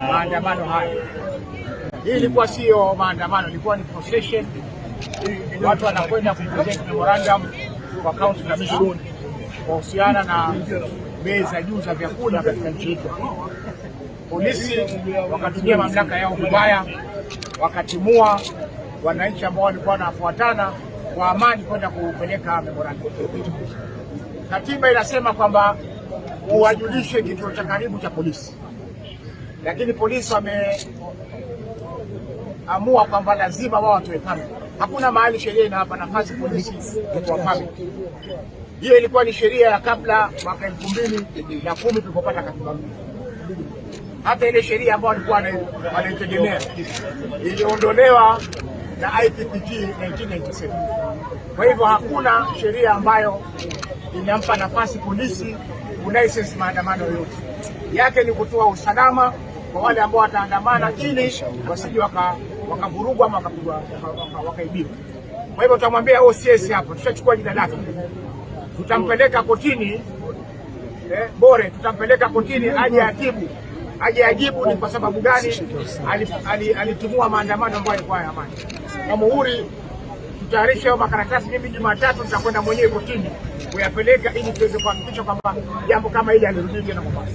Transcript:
Maandamano haya, hii ilikuwa sio maandamano, ilikuwa ni procession. Watu wanakwenda kupresent memorandum kwa county commission kuhusiana na bei za juu za vyakula katika nchi yetu. Polisi wakatumia mamlaka yao vibaya, wakatimua wananchi ambao walikuwa wanafuatana kwa amani kwenda kupeleka memorandum. Katiba inasema kwamba uwajulishe kituo cha karibu cha polisi, lakini polisi wameamua kwamba lazima wao watoe permit. Hakuna mahali sheria inawapa nafasi polisi kutoa permit. Hiyo ilikuwa ni sheria ya kabla mwaka 2010 tulipopata katiba mpya. Hata ile sheria ambayo walikuwa wanaitegemea iliondolewa na IPPG 1997. Kwa hivyo hakuna sheria ambayo inampa nafasi polisi kulicense maandamano yote. Yake ni kutoa usalama kwa wale ambao wataandamana ili wasije wakavurugwa ama wakaibiwa. Kwa hivyo tutamwambia OCS hapo, tutachukua jina lake, tutampeleka kotini. Bore tutampeleka kotini aje ajibu ni kwa sababu gani alitimua maandamano ambayo yalikuwa ya amani. Na muhuri tutayarisha makaratasi, mimi Jumatatu nitakwenda mwenyewe kotini kuyapeleka ili tuweze kuhakikisha kwamba jambo kama hili halirudiwi tena Mombasa.